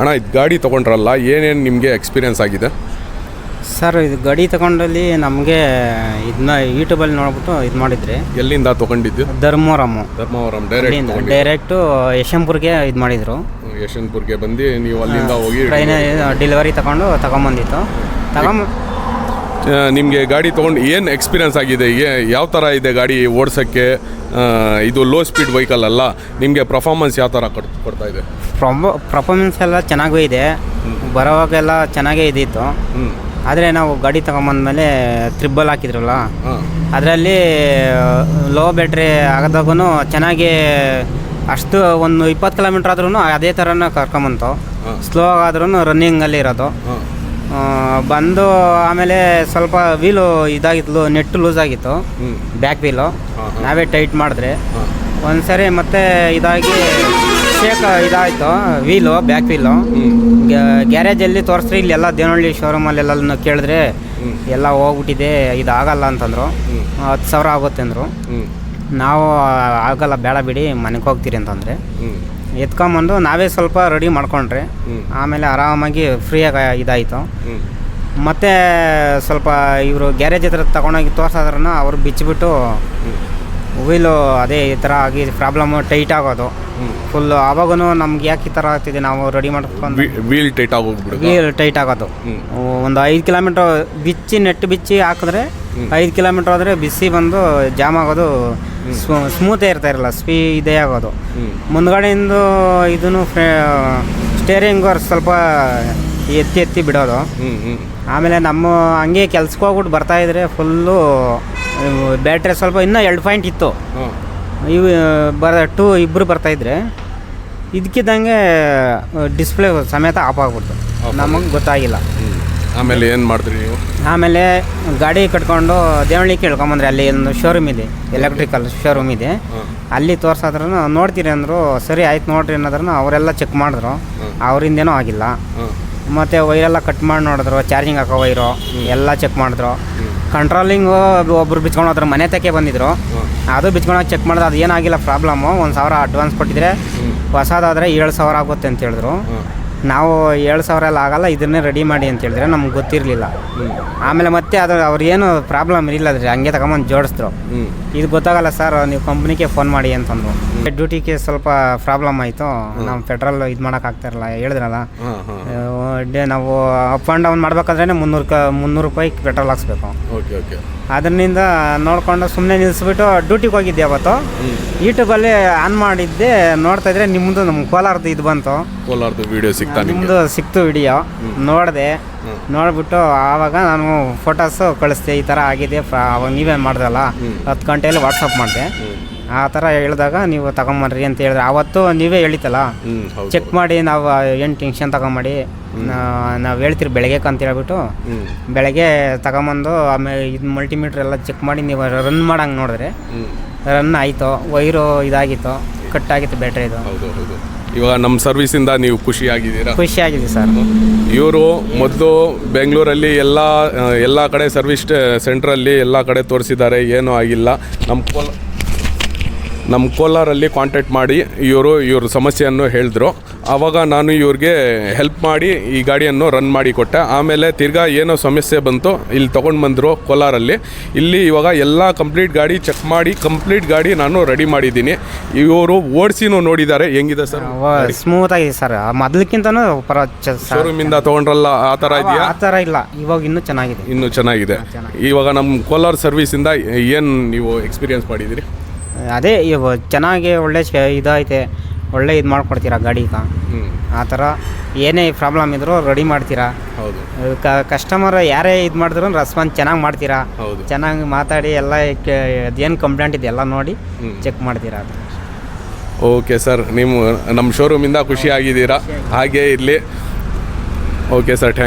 ಅಣ್ಣ ಇದು ಗಾಡಿ ತೊಗೊಂಡ್ರಲ್ಲ ಏನೇನು ನಿಮಗೆ ಎಕ್ಸ್ಪೀರಿಯೆನ್ಸ್ ಆಗಿದೆ? ಸರ್ ಇದು ಗಾಡಿ ತಗೊಂಡಲ್ಲಿ ನಮಗೆ ಇದನ್ನ ಯೂಟ್ಯೂಬಲ್ಲಿ ನೋಡ್ಬಿಟ್ಟು ಇದು ಮಾಡಿದ್ರಿ. ಎಲ್ಲಿಂದ ತೊಗೊಂಡಿದ್ದು? ಧರ್ಮವರಂ ಡೈರೆಕ್ಟು ಯಶವಂತಪುರ್ಗೆ ಇದು ಮಾಡಿದರು. ಯಶವಂತಪುರ್ಗೆ ಬಂದು ನೀವು ಅಲ್ಲಿಂದ ಹೋಗಿ ಟ್ರೈನ್ ಡೆಲಿವರಿ ತೊಗೊಂಬಂದಿತ್ತು. ನಿಮಗೆ ಗಾಡಿ ತೊಗೊಂಡು ಏನು ಎಕ್ಸ್ಪೀರಿಯೆನ್ಸ್ ಆಗಿದೆ? ಯಾವ ಥರ ಇದೆ ಗಾಡಿ ಓಡಿಸೋಕ್ಕೆ? ಇದು ಲೋ ಸ್ಪೀಡ್ ವೆಹಿಕಲ್ ಅಲ್ಲ, ನಿಮಗೆ ಪರ್ಫಾರ್ಮೆನ್ಸ್ ಯಾವ ಥರ ಕೊಡ್ತಾ ಇದೆ? ಪರ್ಫಾರ್ಮೆನ್ಸ್ ಎಲ್ಲ ಚೆನ್ನಾಗೂ ಇದೆ, ಬರೋವಾಗೆಲ್ಲ ಚೆನ್ನಾಗೇ ಇದ್ದಿತ್ತು. ಆದರೆ ನಾವು ಗಾಡಿ ತೊಗೊಂಬಂದ್ಮೇಲೆ ತ್ರಿಬ್ಬಲ್ ಹಾಕಿದ್ರಲ್ಲ, ಅದರಲ್ಲಿ ಲೋ ಬ್ಯಾಟ್ರಿ ಆಗದಾಗೂ ಚೆನ್ನಾಗಿ ಅಷ್ಟು ಒಂದು 20 ಕಿಲೋಮೀಟ್ರ್ ಆದ್ರೂ ಅದೇ ಥರನ ಕರ್ಕೊಂಬಂತು. ಸ್ಲೋ ಆದ್ರೂ ರನ್ನಿಂಗಲ್ಲಿ ಇರೋದು. ಬಂದು ಆಮೇಲೆ ಸ್ವಲ್ಪ ವೀಲು ಇದಾಗಿತ್ತು, ನೆಟ್ಟು ಲೂಸ್ ಆಗಿತ್ತು, ಬ್ಯಾಕ್ ವೀಲು ನಾವೇ ಟೈಟ್ ಮಾಡಿದ್ರೆ ಒಂದು ಸರಿ ಮತ್ತೆ ಇದಾಗಿ ಶೇಕ್ ಇದಾಯಿತು ವೀಲು, ಬ್ಯಾಕ್ ವೀಲು. ಗ್ಯಾರೇಜಲ್ಲಿ ತೋರಿಸ್ರಿ, ಇಲ್ಲೆಲ್ಲ ದೇವನಹಳ್ಳಿ ಶೋರೂಮಲ್ಲೆಲ್ಲ ಕೇಳಿದ್ರೆ ಎಲ್ಲ ಹೋಗ್ಬಿಟ್ಟಿದೆ, ಇದಾಗಲ್ಲ ಅಂತಂದರು. 10,000 ಆಗುತ್ತೆ ಅಂದರು. ನಾವು ಆಗಲ್ಲ, ಬೇಡ ಬಿಡಿ, ಮನೆಗೆ ಹೋಗ್ತೀರಿ ಅಂತಂದರೆ ಎತ್ಕೊಂಬಂದು ನಾವೇ ಸ್ವಲ್ಪ ರೆಡಿ ಮಾಡ್ಕೊಂಡ್ರೆ ಆಮೇಲೆ ಆರಾಮಾಗಿ ಫ್ರೀಯಾಗಿ ಇದಾಯಿತು. ಮತ್ತು ಸ್ವಲ್ಪ ಇವರು ಗ್ಯಾರೇಜ್ ಹತ್ರ ತಗೊಂಡೋಗಿ ತೋರ್ಸೋದ್ರನ್ನ ಅವ್ರು ಬಿಚ್ಚಿಬಿಟ್ಟು ವೀಲು ಅದೇ ಈ ಥರ ಆಗಿ ಪ್ರಾಬ್ಲಮ್ಮು ಟೈಟ್ ಆಗೋದು ಫುಲ್ಲು. ಆವಾಗೂ ನಮ್ಗೆ ಯಾಕೆ ಈ ಥರ ಆಗ್ತಿದೆ, ನಾವು ರೆಡಿ ಮಾಡ್ಕೊಂಡು ವೀಲ್ ಟೈಟ್ ಆಗೋಗ್ಬಿಡು, ವೀಲ್ ಟೈಟ್ ಆಗೋದು. ಒಂದು 5 ಕಿಲೋಮೀಟ್ರ್ ಬಿಚ್ಚಿ ನೆಟ್ಟು ಬಿಚ್ಚಿ ಹಾಕಿದ್ರೆ 5 ಕಿಲೋಮೀಟ್ರ್ ಹೋದರೆ ಬಿಸಿ ಬಂದು ಜಾಮ್ ಆಗೋದು, ಸ್ಮೂತೇ ಇರ್ತಾಯಿರಲ್ಲ, ಇದೇ ಆಗೋದು. ಮುಂದ್ಗಡೆಯಿಂದ ಇದನ್ನು ಸ್ಟೇರಿಂಗ್ ಸ್ವಲ್ಪ ಎತ್ತಿ ಬಿಡೋದು. ಆಮೇಲೆ ನಮ್ಮ ಹಂಗೆ ಕೆಲ್ಸಕ್ಕೆ ಹೋಗ್ಬಿಟ್ಟು ಬರ್ತಾಯಿದ್ರೆ ಫುಲ್ಲು ಬ್ಯಾಟ್ರಿ ಸ್ವಲ್ಪ ಇನ್ನೂ 2 ಪಾಯಿಂಟ್ ಇತ್ತು. ಇವು ಇಬ್ಬರು ಬರ್ತಾಯಿದ್ರೆ ಇದಕ್ಕಿದ್ದಂಗೆ ಡಿಸ್ಪ್ಲೇ ಸಮೇತ ಆಫ್ ಆಗ್ಬಿಡ್ತು, ನಮಗೆ ಗೊತ್ತಾಗಿಲ್ಲ. ಆಮೇಲೆ ಏನು ಮಾಡಿದ್ರಿ ನೀವು? ಆಮೇಲೆ ಗಾಡಿ ಕಟ್ಕೊಂಡು ದೇವಳ್ಳಿ ಕೇಳ್ಕೊಂಬಂದ್ರೆ ಅಲ್ಲಿ ಒಂದು ಶೋರೂಮ್ ಇದೆ, ಎಲೆಕ್ಟ್ರಿಕಲ್ ಶೋರೂಮ್ ಇದೆ, ಅಲ್ಲಿ ತೋರ್ಸೋದ್ರೂ ನೋಡ್ತೀರಿ ಅಂದರು. ಸರಿ ಆಯ್ತು ನೋಡ್ರಿ ಅನ್ನೋದ್ರೂ ಅವರೆಲ್ಲ ಚೆಕ್ ಮಾಡಿದ್ರು, ಅವರಿಂದೇನೂ ಆಗಿಲ್ಲ. ಮತ್ತು ವೈರೆಲ್ಲ ಕಟ್ ಮಾಡಿ ನೋಡಿದ್ರು, ಚಾರ್ಜಿಂಗ್ ಹಾಕೋ ವೈರು ಎಲ್ಲ ಚೆಕ್ ಮಾಡಿದ್ರು. ಕಂಟ್ರೋಲಿಂಗು ಒಬ್ಬರು ಬಿಚ್ಕೊಂಡು ಹೋದ್ರು, ಮನೆ ತಕ್ಕೆ ಬಂದಿದ್ರು, ಅದು ಬಿಚ್ಕೊಂಡು ಚೆಕ್ ಮಾಡಿದ್ರೆ ಅದು ಏನಾಗಿಲ್ಲ ಪ್ರಾಬ್ಲಮ್ಮು. 1,000 ಅಡ್ವಾನ್ಸ್ ಕೊಟ್ಟಿದ್ರೆ ಹೊಸದಾದರೆ 7,000 ಆಗುತ್ತೆ ಅಂತ ಹೇಳಿದ್ರು. ನಾವು 7,000 ಎಲ್ಲ ಆಗಲ್ಲ, ಇದನ್ನೇ ರೆಡಿ ಮಾಡಿ ಅಂತ ಹೇಳಿದ್ರೆ ನಮ್ಗೆ ಗೊತ್ತಿರಲಿಲ್ಲ. ಆಮೇಲೆ ಮತ್ತೆ ಅದು ಅವ್ರಿಗೇನು ಪ್ರಾಬ್ಲಮ್ ಇರಲಿಲ್ಲ, ಅದ್ರಿ ಹಂಗೆ ತಗೊಂಬಂದು ಜೋಡಿಸಿದ್ರು. ಇದು ಗೊತ್ತಾಗಲ್ಲ ಸರ್, ನೀವು ಕಂಪ್ನಿಗೆ ಫೋನ್ ಮಾಡಿ ಅಂತಂದ್ರು. ಡ್ಯೂಟಿಗೆ ಸ್ವಲ್ಪ ಪ್ರಾಬ್ಲಮ್ ಆಯಿತು, ನಾವು ಪೆಟ್ರೋಲ್ ಇದು ಮಾಡೋಕ್ಕಾಗ್ತಾಯಿರಲ್ಲ, ಹೇಳಿದ್ರಲ್ಲ. ನಾವು ಅಪ್ ಆ್ಯಂಡ್ ಡೌನ್ ಮಾಡ್ಬೇಕಾದ್ರೆ 300 ರೂಪಾಯಿ ಪೆಟ್ರೋಲ್ ಹಾಕ್ಸ್ಬೇಕು. ಅದರಿಂದ ನೋಡಿಕೊಂಡು ಸುಮ್ಮನೆ ನಿಲ್ಲಿಸ್ಬಿಟ್ಟು ಡ್ಯೂಟಿಗೆ ಹೋಗಿದ್ದೆ ಅವತ್ತು. ಯೂಟ್ಯೂಬಲ್ಲಿ ಆನ್ ಮಾಡಿದ್ದೆ, ನೋಡ್ತಾಯಿದ್ರೆ ನಿಮ್ಮದು ನಮ್ಮ ಕೋಲಾರದ್ದು ಇದು ಬಂತು, ಕೋಲಾರದ್ದು ವೀಡಿಯೋ ನಿಮ್ಮದು ಸಿಕ್ತು ವಿಡಿಯೋ. ನೋಡಿದೆ, ನೋಡಿಬಿಟ್ಟು ಆವಾಗ ನಾನು ಫೋಟೋಸು ಕಳಿಸ್ದೆ, ಈ ಥರ ಆಗಿದೆ, ಅವಾಗ ನೀವೇ ಮಾಡಿದ್ರಲ್ಲ 10 ಗಂಟೆಯಲ್ಲಿ ವಾಟ್ಸಪ್ ಮಾಡಿದೆ. ಆ ಥರ ಹೇಳಿದಾಗ ನೀವು ತಗೊಂಬರ್ರಿ ಅಂತ ಹೇಳಿದ್ರೆ, ಆವತ್ತು ನೀವೇ ಹೇಳಿತಲ್ಲ, ಚೆಕ್ ಮಾಡಿ ನಾವು ಏನು ಟೆನ್ಷನ್ ತಗೊಂಬಡಿ, ನಾವು ಹೇಳ್ತೀರಿ ಬೆಳಗ್ಗೆ ಅಂತ ಹೇಳ್ಬಿಟ್ಟು ಬೆಳಗ್ಗೆ ತಗೊಂಬಂದು ಆಮೇಲೆ ಇದು ಮಲ್ಟಿಮೀಟ್ರ್ ಎಲ್ಲ ಚೆಕ್ ಮಾಡಿ ನೀವು ರನ್ ಮಾಡಂಗೆ ನೋಡಿದ್ರೆ ರನ್ ಆಯಿತು. ವೈರು ಇದಾಗಿತ್ತು, ಕಟ್ಟಾಗಿತ್ತು ಬ್ಯಾಟ್ರಿ ಇದು. ಇವಾಗ ನಮ್ಮ ಸರ್ವಿಸಿಂದ ನೀವು ಖುಷಿಯಾಗಿದ್ದೀರಾ? ಖುಷಿಯಾಗಿದೆ ಸರ್. ಇವರು ಮೊದಲು ಬೆಂಗಳೂರಲ್ಲಿ ಎಲ್ಲ ಕಡೆ ಸರ್ವಿಸ್ ಸೆಂಟ್ರಲ್ಲಿ ಎಲ್ಲ ಕಡೆ ತೋರಿಸಿದ್ದಾರೆ, ಏನೂ ಆಗಿಲ್ಲ. ನಮ್ಮ ಕೋಲಾರಲ್ಲಿ ಕಾಂಟ್ಯಾಕ್ಟ್ ಮಾಡಿ ಇವ್ರ ಸಮಸ್ಯೆಯನ್ನು ಹೇಳಿದ್ರು. ಆವಾಗ ನಾನು ಇವ್ರಿಗೆ ಹೆಲ್ಪ್ ಮಾಡಿ ಈ ಗಾಡಿಯನ್ನು ರನ್ ಮಾಡಿ ಕೊಟ್ಟೆ. ಆಮೇಲೆ ತಿರ್ಗಾ ಏನೋ ಸಮಸ್ಯೆ ಬಂತು, ಇಲ್ಲಿ ತೊಗೊಂಡು ಬಂದರು ಕೋಲಾರಲ್ಲಿ. ಇಲ್ಲಿ ಇವಾಗ ಎಲ್ಲ ಕಂಪ್ಲೀಟ್ ಗಾಡಿ ಚೆಕ್ ಮಾಡಿ ಕಂಪ್ಲೀಟ್ ಗಾಡಿ ನಾನು ರೆಡಿ ಮಾಡಿದ್ದೀನಿ. ಇವರು ಓಡಿಸಿನೂ ನೋಡಿದ್ದಾರೆ, ಹೆಂಗಿದೆ ಸರ್? ಸ್ಮೂತ್ ಆಗಿದೆ ಸರ್, ಮೊದಲಕ್ಕಿಂತನೂ ಶೋರೂಮಿಂದ ತೊಗೊಂಡ್ರಲ್ಲ ಆ ಥರ ಇದೆಯಾ? ಆ ಥರ ಇಲ್ಲ, ಇವಾಗ ಇನ್ನೂ ಚೆನ್ನಾಗಿದೆ. ಇವಾಗ ನಮ್ಮ ಕೋಲಾರ ಸರ್ವಿಸಿಂದ ಏನು ನೀವು ಎಕ್ಸ್ಪೀರಿಯೆನ್ಸ್ ಮಾಡಿದ್ದೀರಿ? ಅದೇ ಇವಾಗ ಚೆನ್ನಾಗಿ ಒಳ್ಳೆ ಇದೈತೆ, ಒಳ್ಳೆ ಇದು ಮಾಡ್ಕೊಡ್ತೀರಾ ಗಾಡಿಗೆ. ಆ ಥರ ಏನೇ ಪ್ರಾಬ್ಲಮ್ ಇದ್ರೂ ರೆಡಿ ಮಾಡ್ತೀರಾ. ಕಸ್ಟಮರ್ ಯಾರೇ ಇದು ಮಾಡಿದ್ರು ರೆಸ್ಪಾನ್ಸ್ ಚೆನ್ನಾಗಿ ಮಾಡ್ತೀರಾ, ಚೆನ್ನಾಗಿ ಮಾತಾಡಿ ಎಲ್ಲ ಅದೇನು ಕಂಪ್ಲೇಂಟ್ ಇದೆ ಎಲ್ಲ ನೋಡಿ ಚೆಕ್ ಮಾಡ್ತೀರಾ. ಓಕೆ ಸರ್, ನೀವು ನಮ್ಮ ಶೋರೂಮಿಂದ ಖುಷಿಯಾಗಿದ್ದೀರಾ, ಹಾಗೇ ಇರಲಿ. Okay sir, thank you.